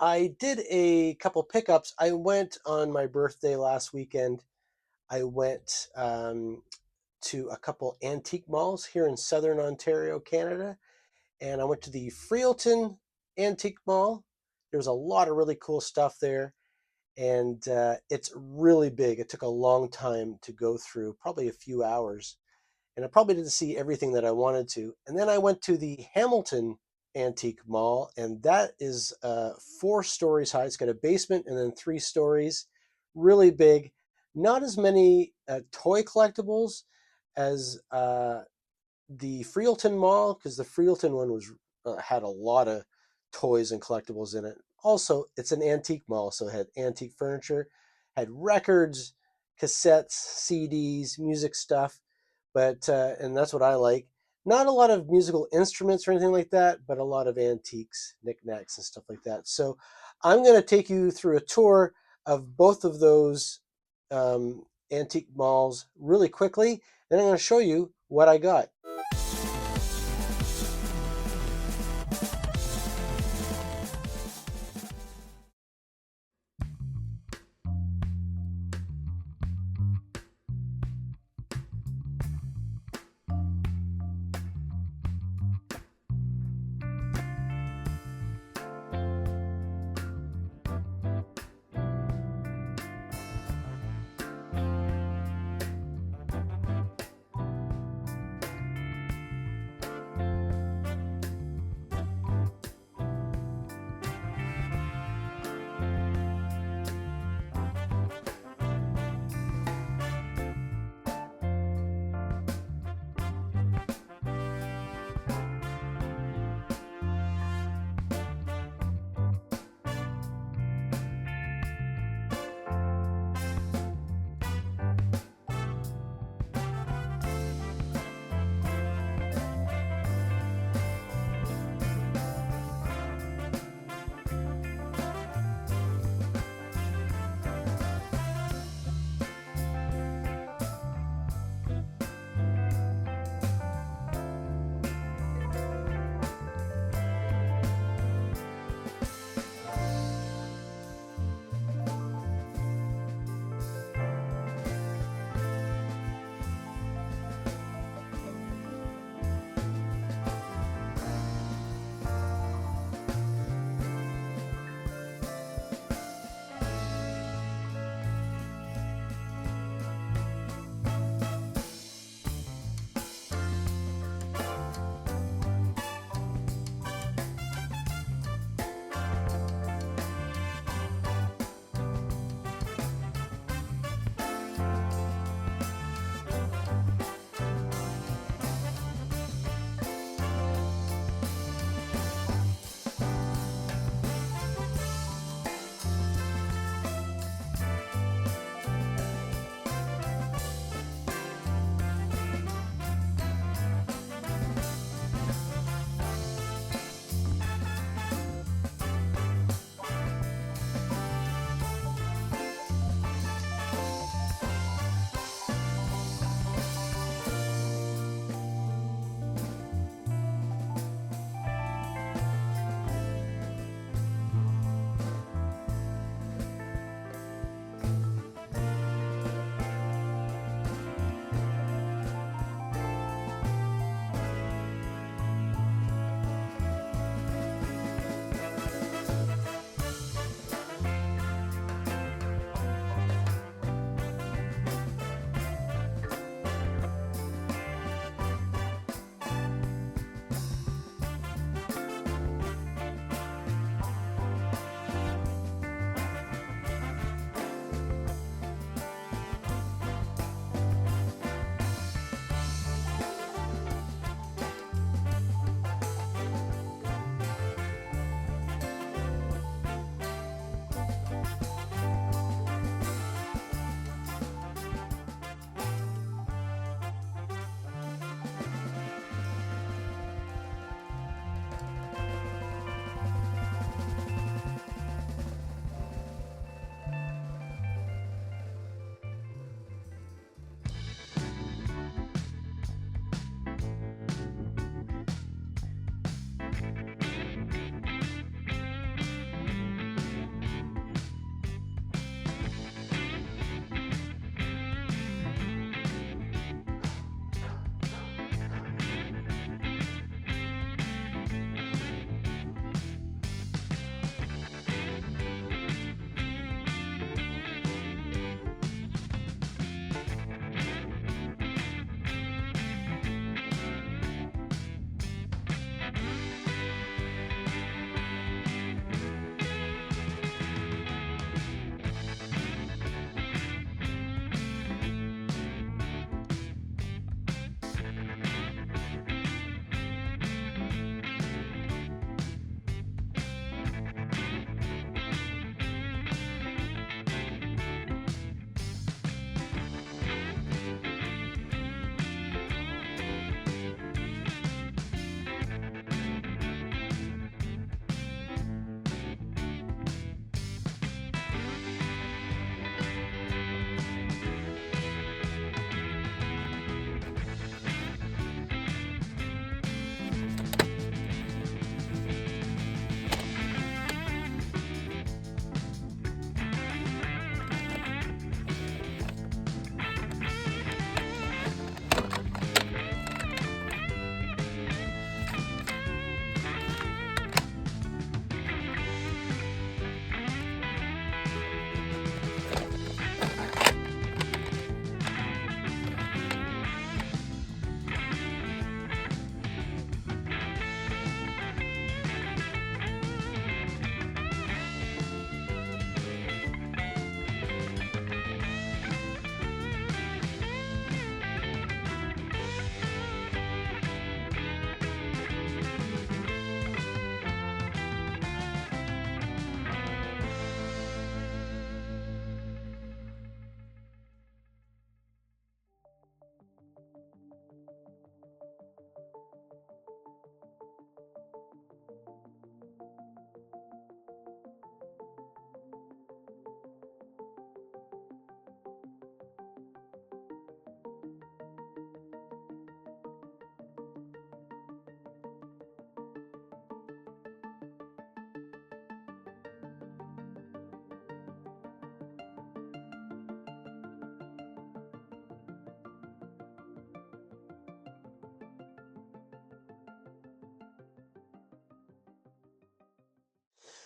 I did a couple pickups. I went on my birthday last weekend. I went to a couple antique malls here in southern Ontario, Canada, and I went to the Freelton Antique Mall. There's a lot of really cool stuff there, and it's really big. It took a long time to go through, probably a few hours, and I probably didn't see everything that I wanted to. And then I went to the Hamilton Antique Mall, and that is 4 stories high. It's got a basement and then 3 stories, really big. Not as many toy collectibles as the Freelton Mall, because the Freelton one was had a lot of toys and collectibles in it. Also, it's an antique mall, so it had antique furniture, had records, cassettes, CDs, music stuff, but and that's what I like. Not a lot of musical instruments or anything like that, but a lot of antiques, knickknacks, and stuff like that. So I'm going to take you through a tour of both of those antique malls really quickly. Then I'm going to show you what I got.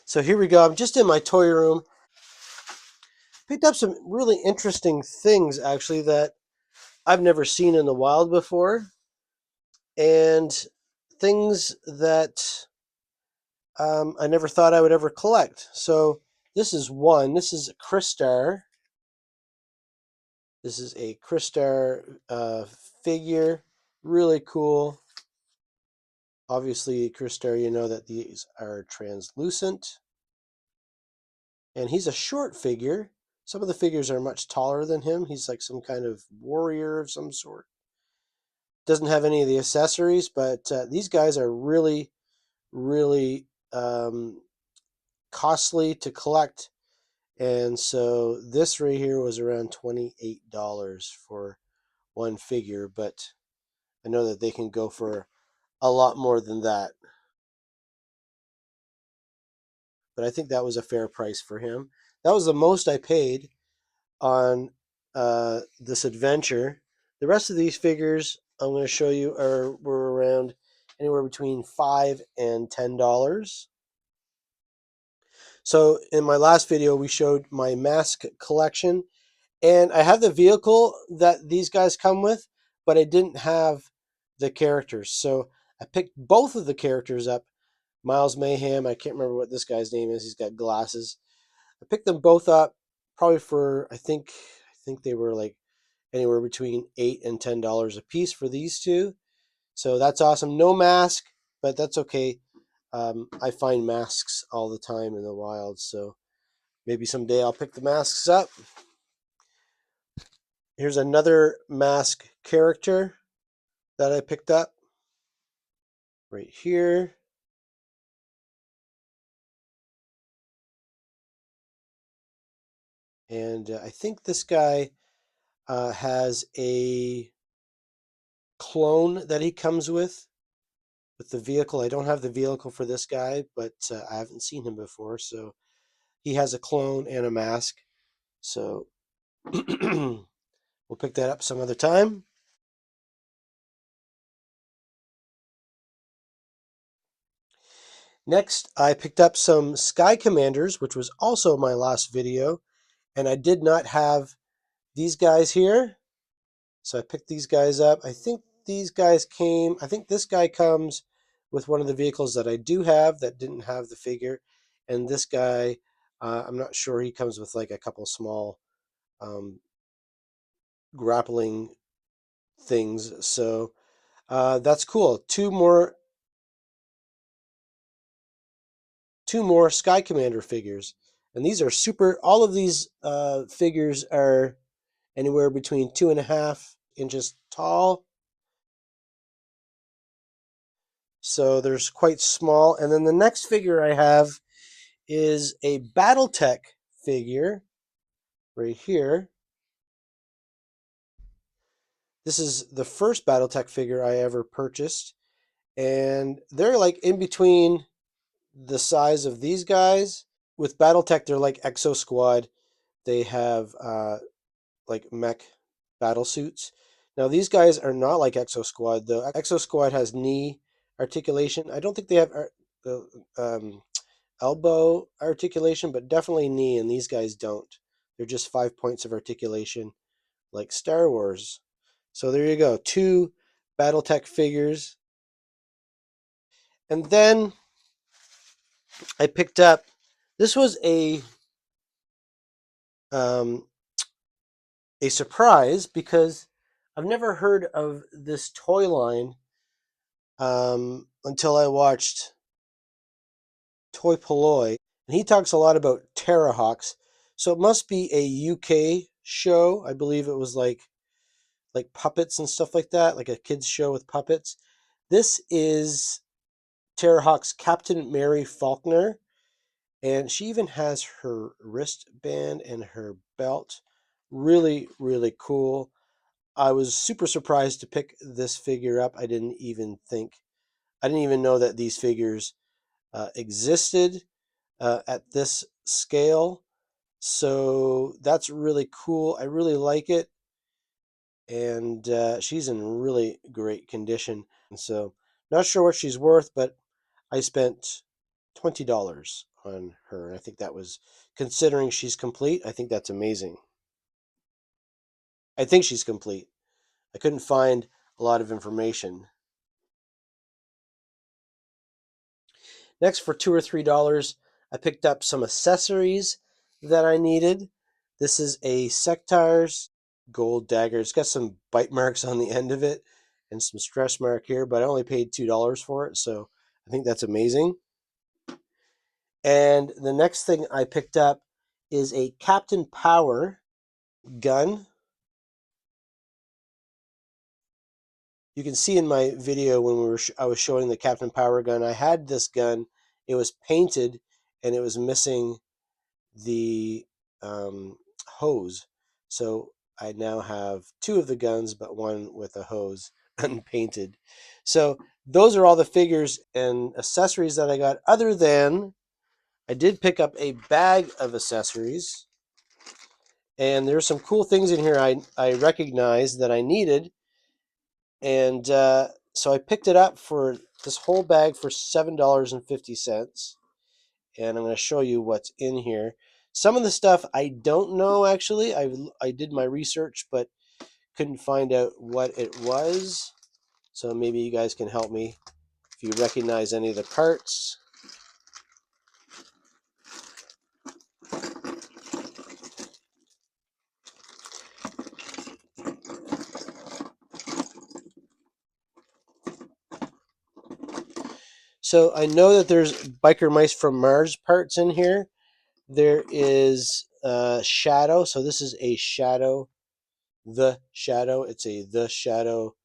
So here we go. I'm just in my toy room. Picked up some really interesting things actually that I've never seen in the wild before, and things that I never thought I would ever collect. So this is one. This is a Crystar. This is a Crystar figure. Really cool. Obviously, Crystar, you know that these are translucent. And he's a short figure. Some of the figures are much taller than him. He's like some kind of warrior of some sort. Doesn't have any of the accessories, but these guys are really, really costly to collect. And so this right here was around $28 for one figure, but I know that they can go for a lot more than that. But I think that was a fair price for him. That was the most I paid on this adventure. The rest of these figures I'm going to show you were around anywhere between $5 and $10. So in my last video, we showed my mask collection, and I have the vehicle that these guys come with, but I didn't have the characters. So I picked both of the characters up. Miles Mayhem, I can't remember what this guy's name is. He's got glasses. I picked them both up probably for I think they were like anywhere between $8 and $10 a piece for these two. So that's awesome. No mask, but that's okay. I find masks all the time in the wild, so maybe someday I'll pick the masks up. Here's another mask character that I picked up right here. And I think this guy has a clone that he comes with the vehicle. I don't have the vehicle for this guy, but I haven't seen him before. So he has a clone and a mask. So we'll pick that up some other time. Next, I picked up some Sky Commanders, which was also my last video. And I did not have these guys here. So I picked these guys up. I think I think this guy comes with one of the vehicles that I do have that didn't have the figure. And this guy, I'm not sure, he comes with like a couple small um, grappling things. So that's cool. Two more Sky Commander figures. And these are super, all of these figures are anywhere between 2.5 inches tall. So there's quite small. And then the next figure I have is a Battletech figure right here. This is the first Battletech figure I ever purchased. And they're like in between the size of these guys. With Battletech, they're like Exo Squad. They have like mech battle suits. Now these guys are not like Exo Squad though. Exo Squad has knee articulation. I don't think they have elbow articulation, but definitely knee, and these guys don't. They're just 5 points of articulation, like Star Wars. So there you go, two BattleTech figures. And then I picked up, this was um, a surprise because I've never heard of this toy line until I watched Toy Polloi, and he talks a lot about Terrahawks. So it must be a UK show. I believe it was like puppets and stuff like that, like a kids show with puppets. This is Terrahawk's Captain Mary Faulkner, and she even has her wristband and her belt. Really, really cool. I was super surprised to pick this figure up. I didn't even know that these figures existed at this scale. So that's really cool. I really like it. And she's in really great condition. And so, not sure what she's worth, but I spent $20 on her. And I think that was, considering she's complete, I think that's amazing. I think she's complete. I couldn't find a lot of information. Next, for $2 or $3, I picked up some accessories that I needed. This is a Sectar's gold dagger. It's got some bite marks on the end of it and some stress mark here, but I only paid $2 for it, so I think that's amazing. And the next thing I picked up is a Captain Power gun. You can see in my video when I was showing the Captain Power gun, I had this gun. It was painted and it was missing the hose. So I now have two of the guns, but one with a hose unpainted. So those are all the figures and accessories that I got, other than I did pick up a bag of accessories. And there's some cool things in here I recognized that I needed. And so I picked it up for this whole bag for $7.50. And I'm going to show you what's in here. Some of the stuff I don't know, actually. I did my research, but couldn't find out what it was. So maybe you guys can help me if you recognize any of the parts. So I know that there's Biker Mice from Mars parts in here. There is Shadow. So this is a Shadow. The Shadow. It's a The Shadow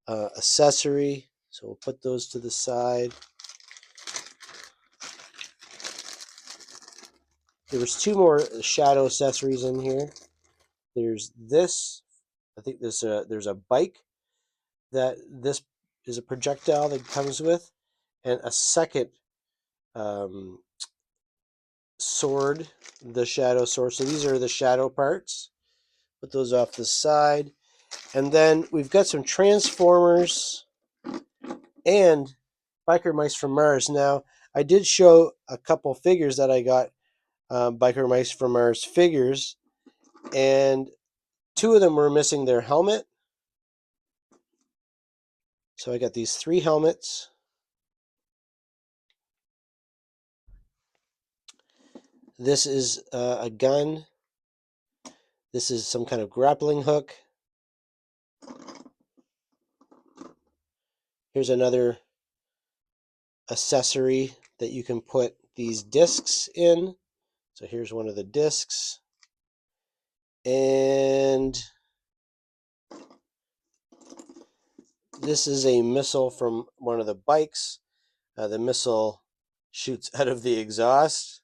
accessory. So we'll put those to the side. There was two more Shadow accessories in here. There's this. I think there's a bike that this is a projectile that comes with, and a second um, sword, the Shadow sword. So these are the Shadow parts. Put those off the side. And then we've got some Transformers and Biker Mice from Mars. Now, I did show a couple figures that I got, Biker Mice from Mars figures, and two of them were missing their helmet. So I got these three helmets. This is a gun. This is some kind of grappling hook. Here's another accessory that you can put these discs in. So here's one of the discs. And this is a missile from one of the bikes. The missile shoots out of the exhaust.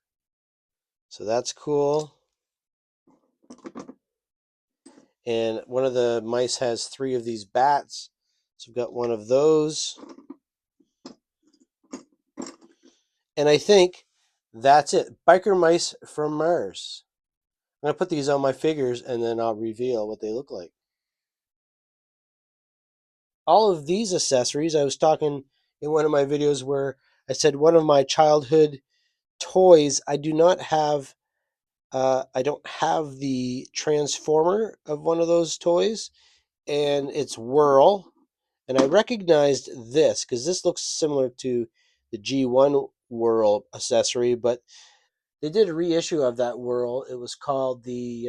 So that's cool. And one of the mice has three of these bats. So I've got one of those. And I think that's it. Biker Mice from Mars. I'm going to put these on my figures and then I'll reveal what they look like. All of these accessories, I was talking in one of my videos where I said one of my childhood toys, I don't have the transformer of one of those toys, and it's Whirl. And I recognized this because this looks similar to the G1 Whirl accessory, but they did a reissue of that Whirl. It was called the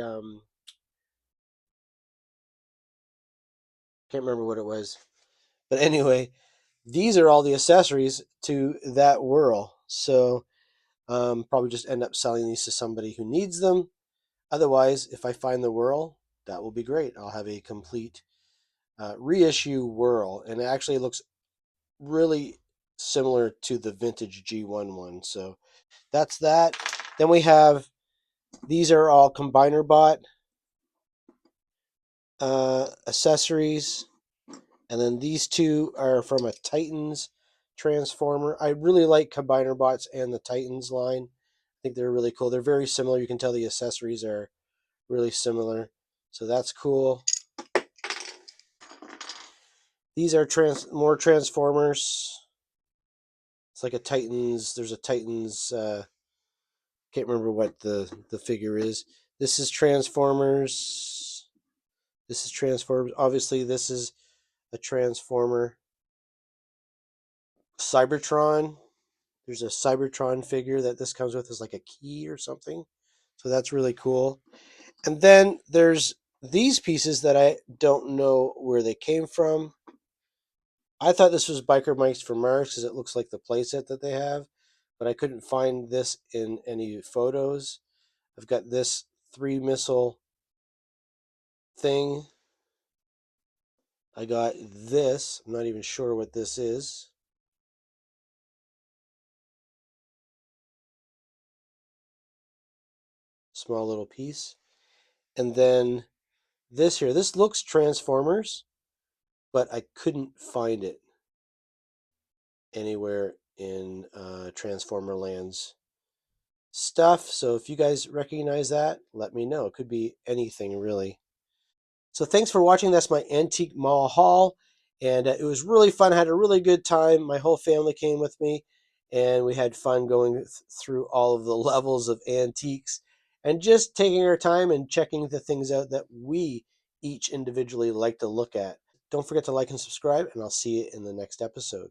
can't remember what it was, but anyway, these are all the accessories to that Whirl. So probably just end up selling these to somebody who needs them. Otherwise, if I find the Whirl, that will be great. I'll have a complete reissue Whirl, and it actually looks really similar to the vintage G1 one. So that's that. Then we have, these are all Combiner Bot accessories. And then these two are from a Titans Transformer. I really like Combiner Bots and the Titans line. I think they're really cool. They're very similar. You can tell the accessories are really similar. So that's cool. These are more Transformers. It's like a Titans. There's a Titans can't remember what the figure is. This is Transformers. This is Transformers. Obviously, this is a Transformer. Cybertron. There's a Cybertron figure that this comes with as like a key or something. So that's really cool. And then there's these pieces that I don't know where they came from. I thought this was Biker Mice from Mars because it looks like the playset that they have, but I couldn't find this in any photos. I've got this 3 missile thing. I got this. I'm not even sure what this is. Small little piece. And then this here. This looks Transformers, but I couldn't find it anywhere in Transformer Land's stuff. So if you guys recognize that, let me know. It could be anything really. So thanks for watching. That's my antique mall haul. And it was really fun. I had a really good time. My whole family came with me. And we had fun going through all of the levels of antiques and just taking our time and checking the things out that we each individually like to look at. Don't forget to like and subscribe, and I'll see you in the next episode.